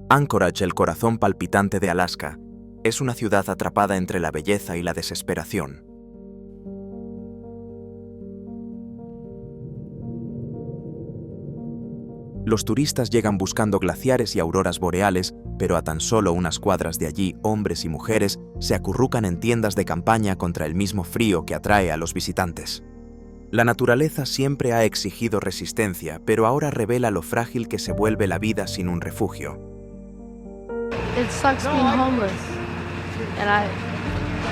Anchorage, el corazón palpitante de Alaska, es una ciudad atrapada entre la belleza y la desesperación. Los turistas llegan buscando glaciares y auroras boreales, pero a tan solo unas cuadras de allí, hombres y mujeres se acurrucan en tiendas de campaña contra el mismo frío que atrae a los visitantes. La naturaleza siempre ha exigido resistencia, pero ahora revela lo frágil que se vuelve la vida sin un refugio. It sucks being homeless, and I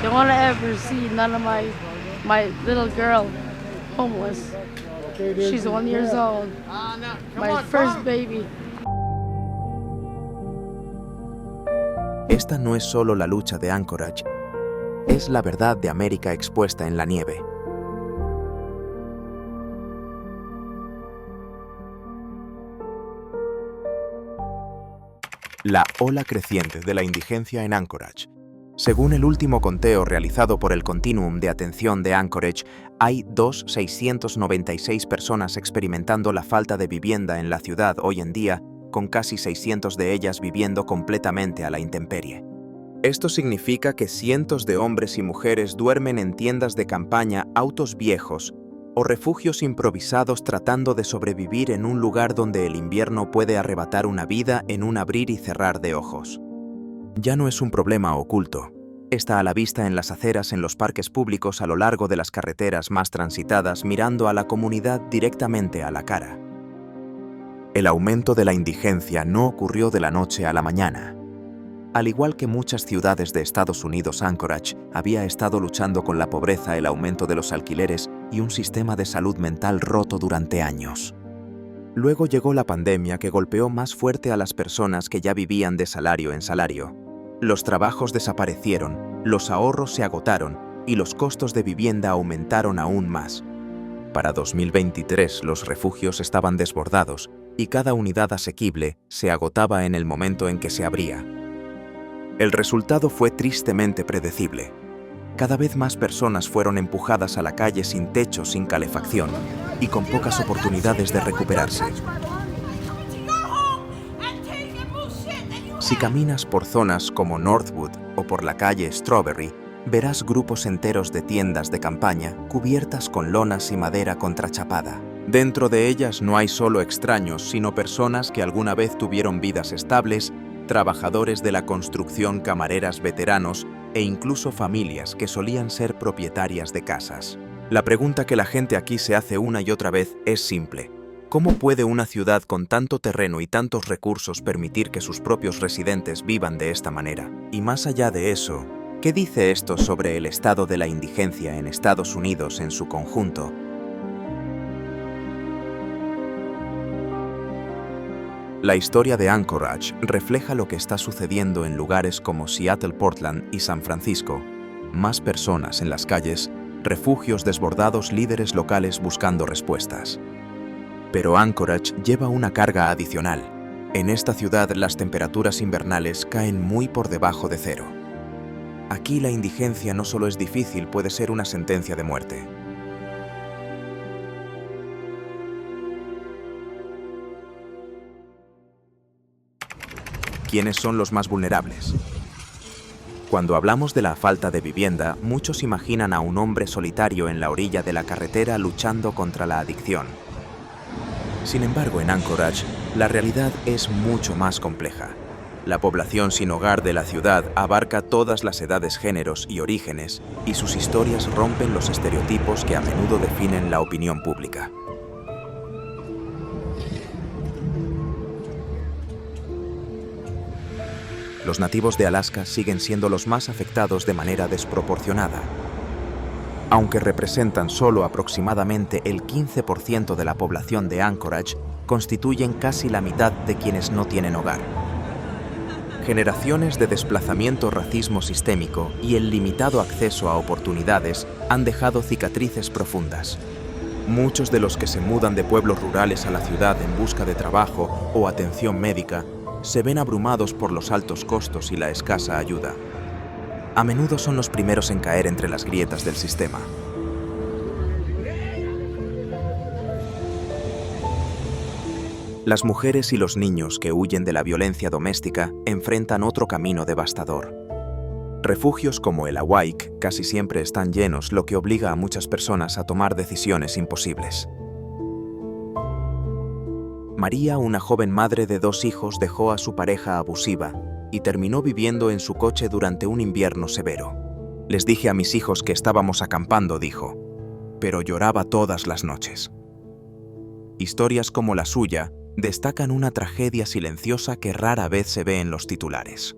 don't want to ever see none of my little girl homeless. She's 1 year old, my first baby. Esta no es solo la lucha de Anchorage, es la verdad de América expuesta en la nieve. La ola creciente de la indigencia en Anchorage. Según el último conteo realizado por el Continuum de Atención de Anchorage, hay 2.696 personas experimentando la falta de vivienda en la ciudad hoy en día, con casi 600 de ellas viviendo completamente a la intemperie. Esto significa que cientos de hombres y mujeres duermen en tiendas de campaña, autos viejos o refugios improvisados tratando de sobrevivir en un lugar donde el invierno puede arrebatar una vida en un abrir y cerrar de ojos. Ya no es un problema oculto. Está a la vista en las aceras, en los parques públicos, a lo largo de las carreteras más transitadas, mirando a la comunidad directamente a la cara. El aumento de la indigencia no ocurrió de la noche a la mañana. Al igual que muchas ciudades de Estados Unidos, Anchorage había estado luchando con la pobreza, el aumento de los alquileres y un sistema de salud mental roto durante años. Luego llegó la pandemia que golpeó más fuerte a las personas que ya vivían de salario en salario. Los trabajos desaparecieron, los ahorros se agotaron y los costos de vivienda aumentaron aún más. Para 2023 los refugios estaban desbordados y cada unidad asequible se agotaba en el momento en que se abría. El resultado fue tristemente predecible. Cada vez más personas fueron empujadas a la calle sin techo, sin calefacción y con pocas oportunidades de recuperarse. Si caminas por zonas como Northwood o por la calle Strawberry, verás grupos enteros de tiendas de campaña cubiertas con lonas y madera contrachapada. Dentro de ellas no hay solo extraños, sino personas que alguna vez tuvieron vidas estables, trabajadores de la construcción, camareras veteranos e incluso familias que solían ser propietarias de casas. La pregunta que la gente aquí se hace una y otra vez es simple. ¿Cómo puede una ciudad con tanto terreno y tantos recursos permitir que sus propios residentes vivan de esta manera? Y más allá de eso, ¿qué dice esto sobre el estado de la indigencia en Estados Unidos en su conjunto? La historia de Anchorage refleja lo que está sucediendo en lugares como Seattle, Portland y San Francisco. Más personas en las calles, refugios desbordados, líderes locales buscando respuestas. Pero Anchorage lleva una carga adicional. En esta ciudad las temperaturas invernales caen muy por debajo de cero. Aquí la indigencia no solo es difícil, puede ser una sentencia de muerte. ¿Quiénes son los más vulnerables? Cuando hablamos de la falta de vivienda, muchos imaginan a un hombre solitario en la orilla de la carretera luchando contra la adicción. Sin embargo, en Anchorage, la realidad es mucho más compleja. La población sin hogar de la ciudad abarca todas las edades, géneros y orígenes, y sus historias rompen los estereotipos que a menudo definen la opinión pública. Los nativos de Alaska siguen siendo los más afectados de manera desproporcionada. Aunque representan solo aproximadamente el 15% de la población de Anchorage, constituyen casi la mitad de quienes no tienen hogar. Generaciones de desplazamiento, racismo sistémico y el limitado acceso a oportunidades han dejado cicatrices profundas. Muchos de los que se mudan de pueblos rurales a la ciudad en busca de trabajo o atención médica se ven abrumados por los altos costos y la escasa ayuda. A menudo son los primeros en caer entre las grietas del sistema. Las mujeres y los niños que huyen de la violencia doméstica enfrentan otro camino devastador. Refugios como el Awake casi siempre están llenos, lo que obliga a muchas personas a tomar decisiones imposibles. María, una joven madre de 2 hijos, dejó a su pareja abusiva y terminó viviendo en su coche durante un invierno severo. Les dije a mis hijos que estábamos acampando, dijo, pero lloraba todas las noches. Historias como la suya destacan una tragedia silenciosa que rara vez se ve en los titulares.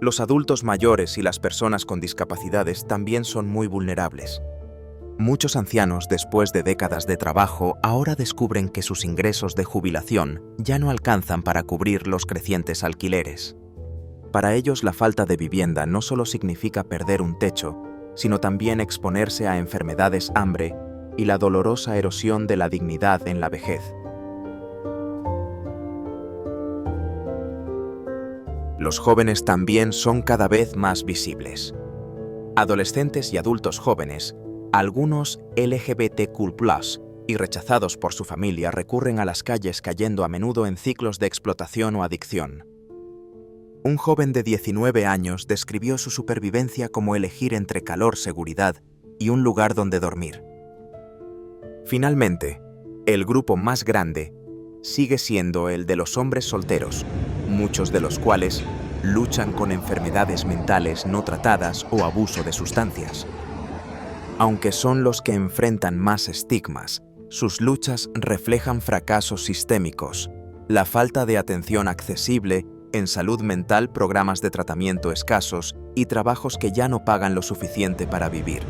Los adultos mayores y las personas con discapacidades también son muy vulnerables. Muchos ancianos, después de décadas de trabajo, ahora descubren que sus ingresos de jubilación ya no alcanzan para cubrir los crecientes alquileres. Para ellos, la falta de vivienda no solo significa perder un techo, sino también exponerse a enfermedades, hambre y la dolorosa erosión de la dignidad en la vejez. Los jóvenes también son cada vez más visibles. Adolescentes y adultos jóvenes, algunos LGBTQ+, y rechazados por su familia, recurren a las calles cayendo a menudo en ciclos de explotación o adicción. Un joven de 19 años describió su supervivencia como elegir entre calor, seguridad y un lugar donde dormir. Finalmente, el grupo más grande sigue siendo el de los hombres solteros, muchos de los cuales luchan con enfermedades mentales no tratadas o abuso de sustancias. Aunque son los que enfrentan más estigmas, sus luchas reflejan fracasos sistémicos, la falta de atención accesible en salud mental, programas de tratamiento escasos y trabajos que ya no pagan lo suficiente para vivir.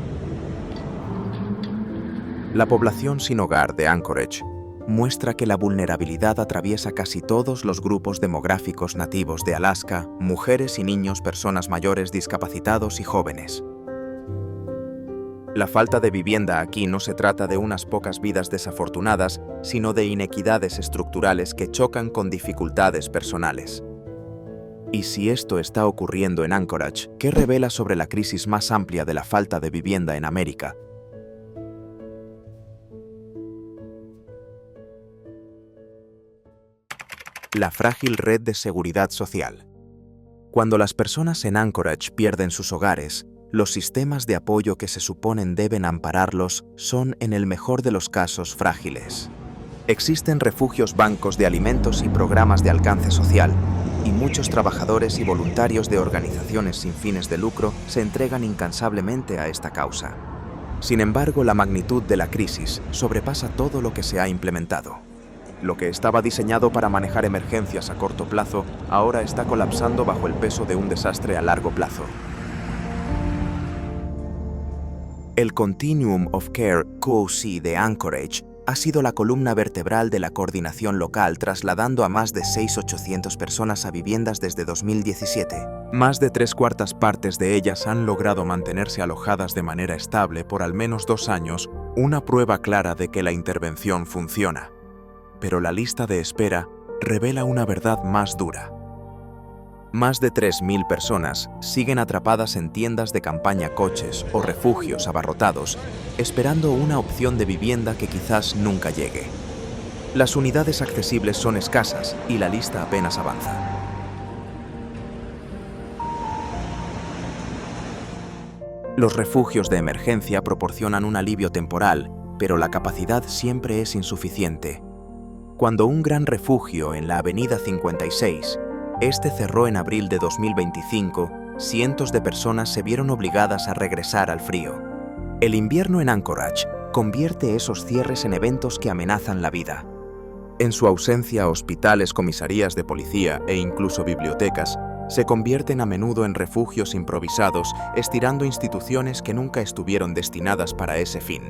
La población sin hogar de Anchorage muestra que la vulnerabilidad atraviesa casi todos los grupos demográficos nativos de Alaska: mujeres y niños, personas mayores, discapacitados y jóvenes. La falta de vivienda aquí no se trata de unas pocas vidas desafortunadas, sino de inequidades estructurales que chocan con dificultades personales. Y si esto está ocurriendo en Anchorage, ¿qué revela sobre la crisis más amplia de la falta de vivienda en América? La frágil red de seguridad social. Cuando las personas en Anchorage pierden sus hogares, los sistemas de apoyo que se suponen deben ampararlos son, en el mejor de los casos, frágiles. Existen refugios, bancos de alimentos y programas de alcance social, y muchos trabajadores y voluntarios de organizaciones sin fines de lucro se entregan incansablemente a esta causa. Sin embargo, la magnitud de la crisis sobrepasa todo lo que se ha implementado. Lo que estaba diseñado para manejar emergencias a corto plazo ahora está colapsando bajo el peso de un desastre a largo plazo. El Continuum of Care (COC) de Anchorage ha sido la columna vertebral de la coordinación local, trasladando a más de 6.800 personas a viviendas desde 2017. Más de 3/4 partes de ellas han logrado mantenerse alojadas de manera estable por al menos 2 años, una prueba clara de que la intervención funciona. Pero la lista de espera revela una verdad más dura. Más de 3.000 personas siguen atrapadas en tiendas de campaña, coches o refugios abarrotados, esperando una opción de vivienda que quizás nunca llegue. Las unidades accesibles son escasas y la lista apenas avanza. Los refugios de emergencia proporcionan un alivio temporal, pero la capacidad siempre es insuficiente. Cuando un gran refugio en la Avenida 56, cerró en abril de 2025, cientos de personas se vieron obligadas a regresar al frío. El invierno en Anchorage convierte esos cierres en eventos que amenazan la vida. En su ausencia, hospitales, comisarías de policía e incluso bibliotecas se convierten a menudo en refugios improvisados, estirando instituciones que nunca estuvieron destinadas para ese fin.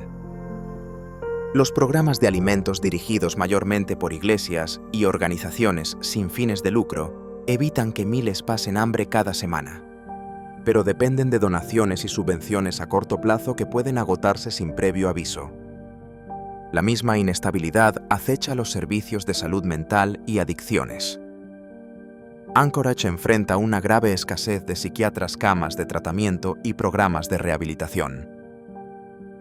Los programas de alimentos dirigidos mayormente por iglesias y organizaciones sin fines de lucro evitan que miles pasen hambre cada semana, pero dependen de donaciones y subvenciones a corto plazo que pueden agotarse sin previo aviso. La misma inestabilidad acecha los servicios de salud mental y adicciones. Anchorage enfrenta una grave escasez de psiquiatras, camas de tratamiento y programas de rehabilitación.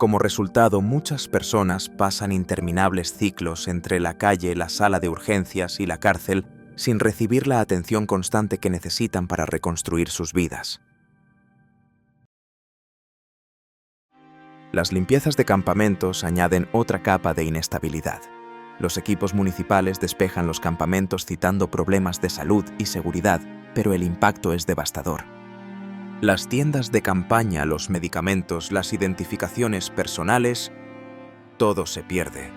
Como resultado, muchas personas pasan interminables ciclos entre la calle, la sala de urgencias y la cárcel sin recibir la atención constante que necesitan para reconstruir sus vidas. Las limpiezas de campamentos añaden otra capa de inestabilidad. Los equipos municipales despejan los campamentos citando problemas de salud y seguridad, pero el impacto es devastador. Las tiendas de campaña, los medicamentos, las identificaciones personales, todo se pierde.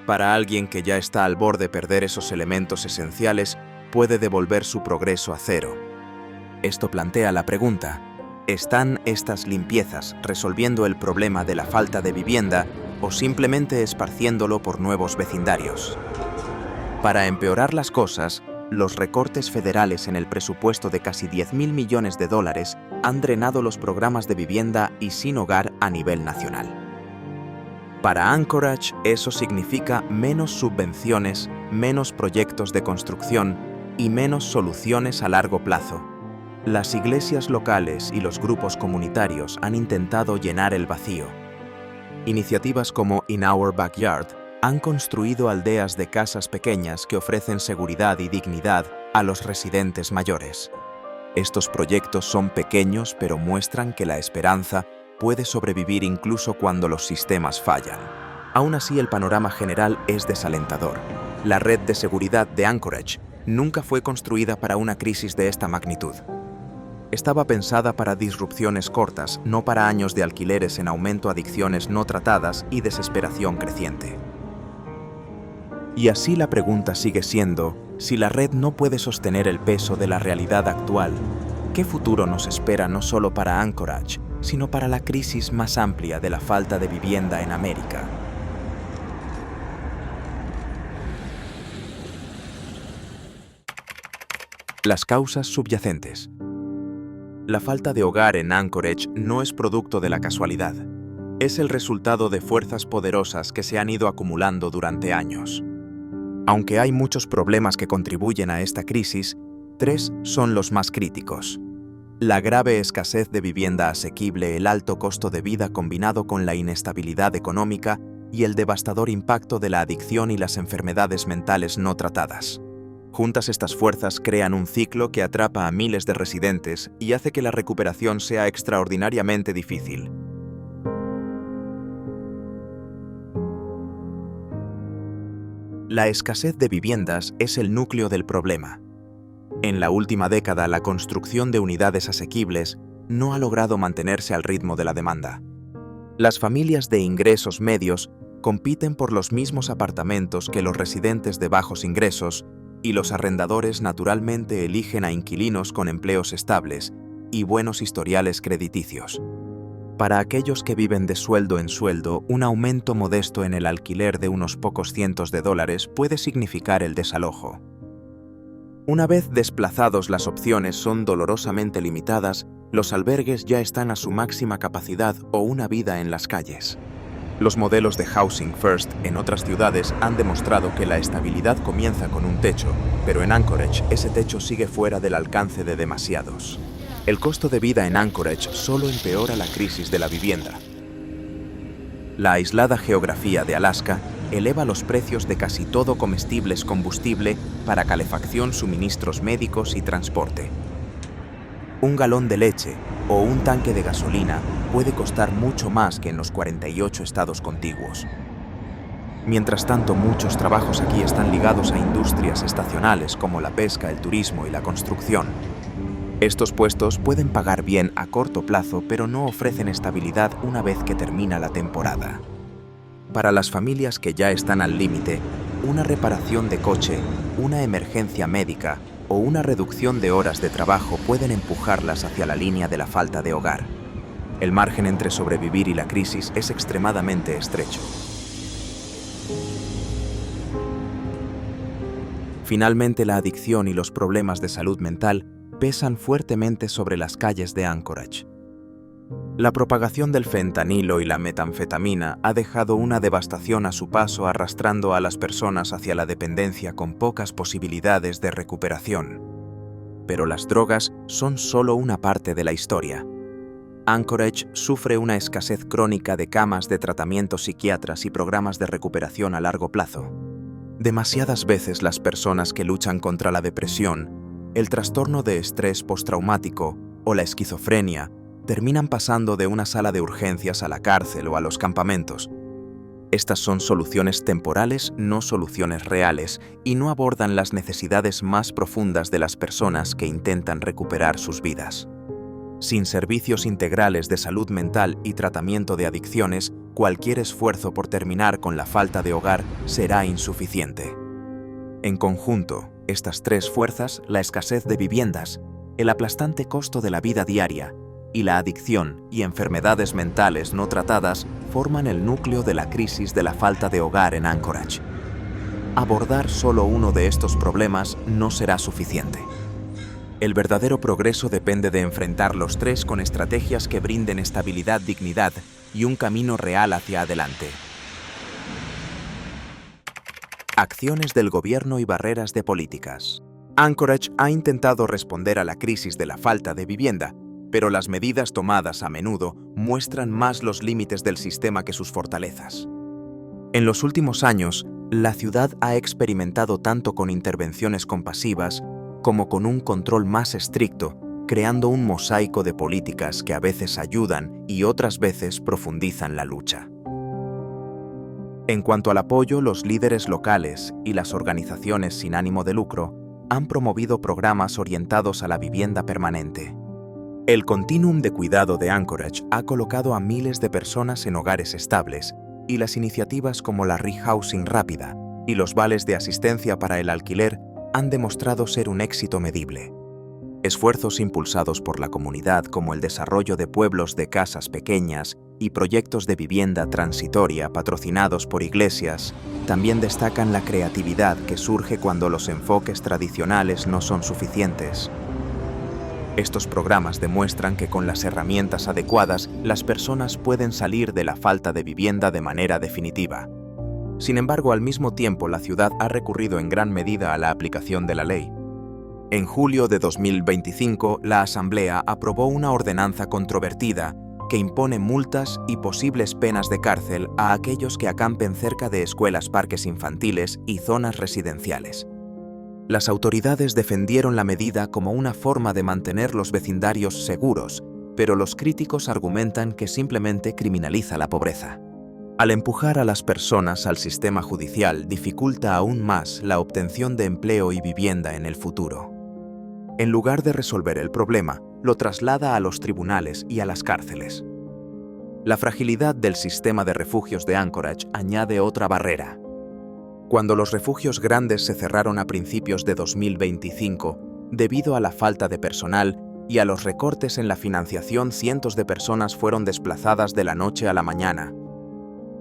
Para alguien que ya está al borde de perder esos elementos esenciales, puede devolver su progreso a cero. Esto plantea la pregunta: ¿están estas limpiezas resolviendo el problema de la falta de vivienda o simplemente esparciéndolo por nuevos vecindarios? Para empeorar las cosas, los recortes federales en el presupuesto de casi $10.000 millones han drenado los programas de vivienda y sin hogar a nivel nacional. Para Anchorage, eso significa menos subvenciones, menos proyectos de construcción y menos soluciones a largo plazo. Las iglesias locales y los grupos comunitarios han intentado llenar el vacío. Iniciativas como In Our Backyard han construido aldeas de casas pequeñas que ofrecen seguridad y dignidad a los residentes mayores. Estos proyectos son pequeños, pero muestran que la esperanza puede sobrevivir incluso cuando los sistemas fallan. Aún así, el panorama general es desalentador. La red de seguridad de Anchorage nunca fue construida para una crisis de esta magnitud. Estaba pensada para disrupciones cortas, no para años de alquileres en aumento, adicciones no tratadas y desesperación creciente. Y así la pregunta sigue siendo: si la red no puede sostener el peso de la realidad actual, ¿qué futuro nos espera no solo para Anchorage, sino para la crisis más amplia de la falta de vivienda en América? Las causas subyacentes. La falta de hogar en Anchorage no es producto de la casualidad. Es el resultado de fuerzas poderosas que se han ido acumulando durante años. Aunque hay muchos problemas que contribuyen a esta crisis, 3 son los más críticos: la grave escasez de vivienda asequible, el alto costo de vida combinado con la inestabilidad económica y el devastador impacto de la adicción y las enfermedades mentales no tratadas. Juntas, estas fuerzas crean un ciclo que atrapa a miles de residentes y hace que la recuperación sea extraordinariamente difícil. La escasez de viviendas es el núcleo del problema. En la última década, la construcción de unidades asequibles no ha logrado mantenerse al ritmo de la demanda. Las familias de ingresos medios compiten por los mismos apartamentos que los residentes de bajos ingresos, y los arrendadores naturalmente eligen a inquilinos con empleos estables y buenos historiales crediticios. Para aquellos que viven de sueldo en sueldo, un aumento modesto en el alquiler de unos pocos cientos de dólares puede significar el desalojo. Una vez desplazados, las opciones son dolorosamente limitadas, los albergues ya están a su máxima capacidad o una vida en las calles. Los modelos de Housing First en otras ciudades han demostrado que la estabilidad comienza con un techo, pero en Anchorage ese techo sigue fuera del alcance de demasiados. El costo de vida en Anchorage solo empeora la crisis de la vivienda. La aislada geografía de Alaska eleva los precios de casi todo comestibles, combustible para calefacción, suministros médicos y transporte. Un galón de leche o un tanque de gasolina puede costar mucho más que en los 48 estados contiguos. Mientras tanto, muchos trabajos aquí están ligados a industrias estacionales como la pesca, el turismo y la construcción. Estos puestos pueden pagar bien a corto plazo, pero no ofrecen estabilidad una vez que termina la temporada. Para las familias que ya están al límite, una reparación de coche, una emergencia médica o una reducción de horas de trabajo pueden empujarlas hacia la línea de la falta de hogar. El margen entre sobrevivir y la crisis es extremadamente estrecho. Finalmente, la adicción y los problemas de salud mental pesan fuertemente sobre las calles de Anchorage. La propagación del fentanilo y la metanfetamina ha dejado una devastación a su paso, arrastrando a las personas hacia la dependencia con pocas posibilidades de recuperación. Pero las drogas son solo una parte de la historia. Anchorage sufre una escasez crónica de camas de tratamiento psiquiatras y programas de recuperación a largo plazo. Demasiadas veces las personas que luchan contra la depresión, el trastorno de estrés postraumático o la esquizofrenia terminan pasando de una sala de urgencias a la cárcel o a los campamentos. Estas son soluciones temporales, no soluciones reales, y no abordan las necesidades más profundas de las personas que intentan recuperar sus vidas. Sin servicios integrales de salud mental y tratamiento de adicciones, cualquier esfuerzo por terminar con la falta de hogar será insuficiente. En conjunto, estas tres fuerzas, la escasez de viviendas, el aplastante costo de la vida diaria y la adicción y enfermedades mentales no tratadas, forman el núcleo de la crisis de la falta de hogar en Anchorage. Abordar solo uno de estos problemas no será suficiente. El verdadero progreso depende de enfrentar los tres con estrategias que brinden estabilidad, dignidad y un camino real hacia adelante. Acciones del gobierno y barreras de políticas. Anchorage ha intentado responder a la crisis de la falta de vivienda, pero las medidas tomadas a menudo muestran más los límites del sistema que sus fortalezas. En los últimos años, la ciudad ha experimentado tanto con intervenciones compasivas como con un control más estricto, creando un mosaico de políticas que a veces ayudan y otras veces profundizan la lucha. En cuanto al apoyo, los líderes locales y las organizaciones sin ánimo de lucro han promovido programas orientados a la vivienda permanente. El continuum de cuidado de Anchorage ha colocado a miles de personas en hogares estables, y las iniciativas como la rehousing rápida y los vales de asistencia para el alquiler han demostrado ser un éxito medible. Esfuerzos impulsados por la comunidad como el desarrollo de pueblos de casas pequeñas y proyectos de vivienda transitoria patrocinados por iglesias también destacan la creatividad que surge cuando los enfoques tradicionales no son suficientes. Estos programas demuestran que con las herramientas adecuadas, las personas pueden salir de la falta de vivienda de manera definitiva. Sin embargo, al mismo tiempo, la ciudad ha recurrido en gran medida a la aplicación de la ley. En julio de 2025, la Asamblea aprobó una ordenanza controvertida que impone multas y posibles penas de cárcel a aquellos que acampen cerca de escuelas, parques infantiles y zonas residenciales. Las autoridades defendieron la medida como una forma de mantener los vecindarios seguros, pero los críticos argumentan que simplemente criminaliza la pobreza. Al empujar a las personas al sistema judicial, dificulta aún más la obtención de empleo y vivienda en el futuro. En lugar de resolver el problema, lo traslada a los tribunales y a las cárceles. La fragilidad del sistema de refugios de Anchorage añade otra barrera. Cuando los refugios grandes se cerraron a principios de 2025, debido a la falta de personal y a los recortes en la financiación, cientos de personas fueron desplazadas de la noche a la mañana.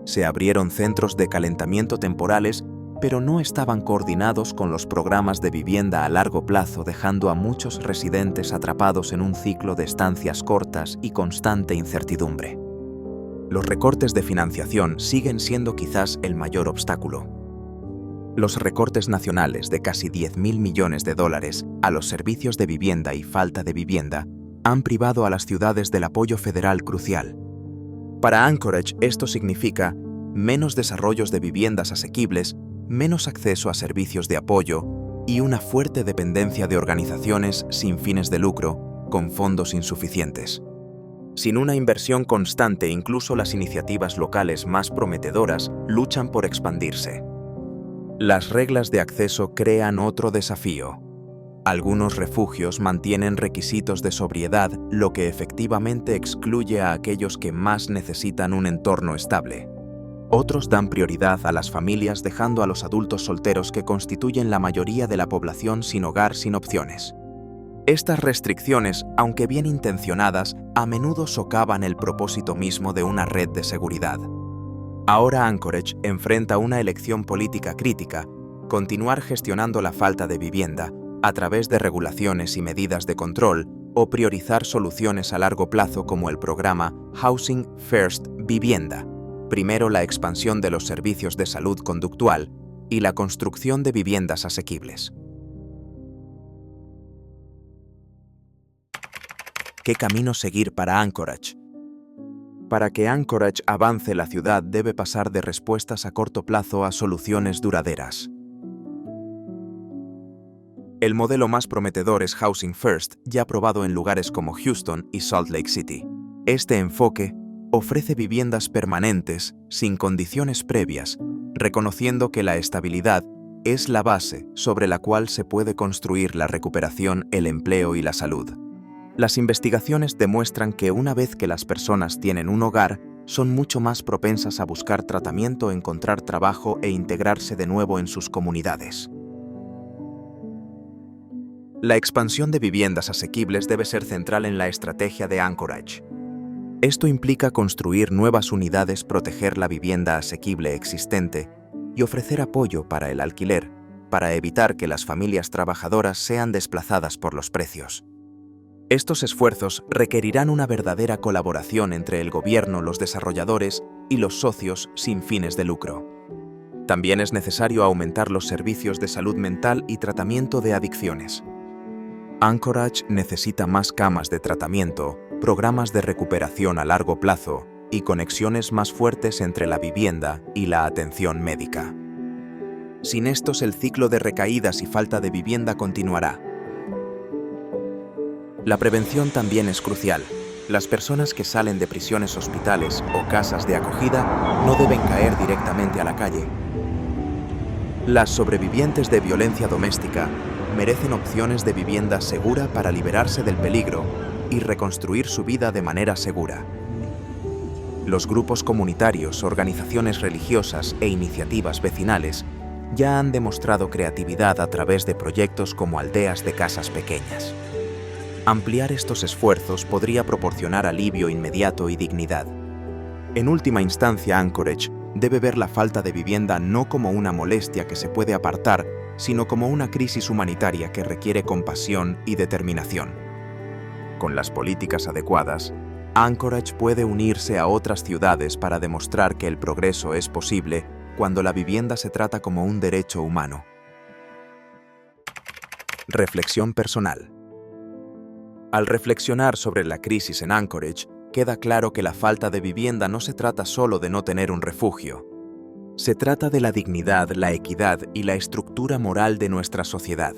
Se abrieron centros de calentamiento temporales, pero no estaban coordinados con los programas de vivienda a largo plazo, dejando a muchos residentes atrapados en un ciclo de estancias cortas y constante incertidumbre. Los recortes de financiación siguen siendo quizás el mayor obstáculo. Los recortes nacionales de casi $10.000 millones a los servicios de vivienda y falta de vivienda han privado a las ciudades del apoyo federal crucial. Para Anchorage, esto significa menos desarrollos de viviendas asequibles, menos acceso a servicios de apoyo y una fuerte dependencia de organizaciones sin fines de lucro, con fondos insuficientes. Sin una inversión constante, incluso las iniciativas locales más prometedoras luchan por expandirse. Las reglas de acceso crean otro desafío. Algunos refugios mantienen requisitos de sobriedad, lo que efectivamente excluye a aquellos que más necesitan un entorno estable. Otros dan prioridad a las familias, dejando a los adultos solteros que constituyen la mayoría de la población sin hogar, sin opciones. Estas restricciones, aunque bien intencionadas, a menudo socavan el propósito mismo de una red de seguridad. Ahora Anchorage enfrenta una elección política crítica: continuar gestionando la falta de vivienda a través de regulaciones y medidas de control, o priorizar soluciones a largo plazo como el programa Housing First Vivienda, primero la expansión de los servicios de salud conductual y la construcción de viviendas asequibles. ¿Qué camino seguir para Anchorage? para que Anchorage avance, la ciudad debe pasar de respuestas a corto plazo a soluciones duraderas. El modelo más prometedor es Housing First, ya probado en lugares como Houston y Salt Lake City. Este enfoque ofrece viviendas permanentes, sin condiciones previas, reconociendo que la estabilidad es la base sobre la cual se puede construir la recuperación, el empleo y la salud. Las investigaciones demuestran que una vez que las personas tienen un hogar, son mucho más propensas a buscar tratamiento, encontrar trabajo e integrarse de nuevo en sus comunidades. La expansión de viviendas asequibles debe ser central en la estrategia de Anchorage. Esto implica construir nuevas unidades, proteger la vivienda asequible existente y ofrecer apoyo para el alquiler, para evitar que las familias trabajadoras sean desplazadas por los precios. Estos esfuerzos requerirán una verdadera colaboración entre el gobierno, los desarrolladores y los socios sin fines de lucro. También es necesario aumentar los servicios de salud mental y tratamiento de adicciones. Anchorage necesita más camas de tratamiento, programas de recuperación a largo plazo y conexiones más fuertes entre la vivienda y la atención médica. Sin estos, el ciclo de recaídas y falta de vivienda continuará. La prevención también es crucial. Las personas que salen de prisiones, hospitales o casas de acogida no deben caer directamente a la calle. Las sobrevivientes de violencia doméstica merecen opciones de vivienda segura para liberarse del peligro y reconstruir su vida de manera segura. Los grupos comunitarios, organizaciones religiosas e iniciativas vecinales ya han demostrado creatividad a través de proyectos como aldeas de casas pequeñas. Ampliar estos esfuerzos podría proporcionar alivio inmediato y dignidad. En última instancia, Anchorage debe ver la falta de vivienda no como una molestia que se puede apartar, sino como una crisis humanitaria que requiere compasión y determinación. Con las políticas adecuadas, Anchorage puede unirse a otras ciudades para demostrar que el progreso es posible cuando la vivienda se trata como un derecho humano. Reflexión personal. Al reflexionar sobre la crisis en Anchorage, queda claro que la falta de vivienda no se trata solo de no tener un refugio. Se trata de la dignidad, la equidad y la estructura moral de nuestra sociedad.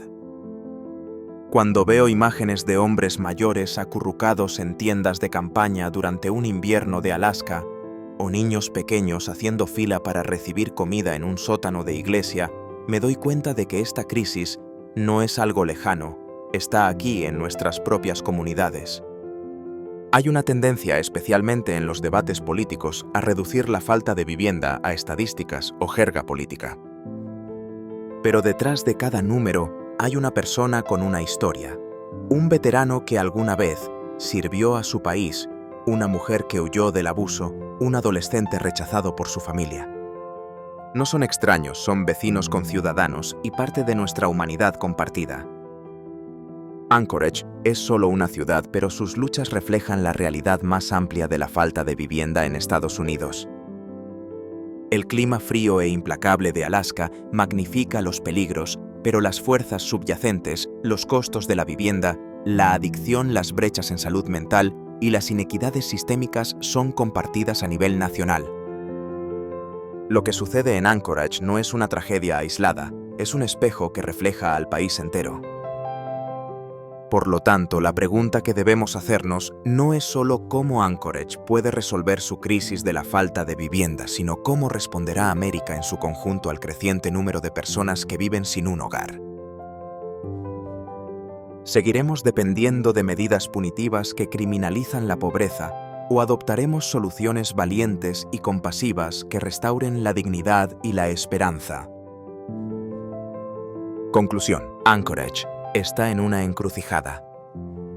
Cuando veo imágenes de hombres mayores acurrucados en tiendas de campaña durante un invierno de Alaska, o niños pequeños haciendo fila para recibir comida en un sótano de iglesia, me doy cuenta de que esta crisis no es algo lejano, está aquí en nuestras propias comunidades. Hay una tendencia, especialmente en los debates políticos, a reducir la falta de vivienda a estadísticas o jerga política. Pero detrás de cada número hay una persona con una historia, un veterano que alguna vez sirvió a su país, una mujer que huyó del abuso, un adolescente rechazado por su familia. No son extraños, son vecinos conciudadanos y parte de nuestra humanidad compartida. Anchorage es solo una ciudad, pero sus luchas reflejan la realidad más amplia de la falta de vivienda en Estados Unidos. El clima frío e implacable de Alaska magnifica los peligros, pero las fuerzas subyacentes, los costos de la vivienda, la adicción, las brechas en salud mental y las inequidades sistémicas son compartidas a nivel nacional. Lo que sucede en Anchorage no es una tragedia aislada, es un espejo que refleja al país entero. Por lo tanto, la pregunta que debemos hacernos no es solo cómo Anchorage puede resolver su crisis de la falta de vivienda, sino cómo responderá América en su conjunto al creciente número de personas que viven sin un hogar. ¿Seguiremos dependiendo de medidas punitivas que criminalizan la pobreza o adoptaremos soluciones valientes y compasivas que restauren la dignidad y la esperanza? Conclusión. Anchorage está en una encrucijada.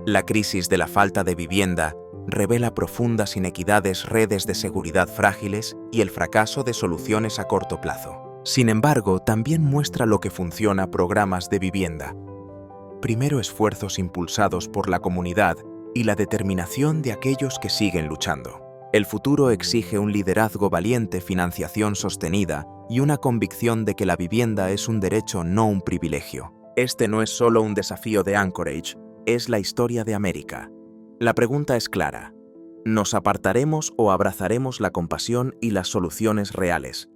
La crisis de la falta de vivienda revela profundas inequidades, redes de seguridad frágiles y el fracaso de soluciones a corto plazo. Sin embargo, también muestra lo que funciona: programas de vivienda. Primero, esfuerzos impulsados por la comunidad y la determinación de aquellos que siguen luchando. El futuro exige un liderazgo valiente, financiación sostenida y una convicción de que la vivienda es un derecho, no un privilegio. Este no es solo un desafío de Anchorage, es la historia de América. La pregunta es clara: Nos apartaremos o abrazaremos la compasión y las soluciones reales.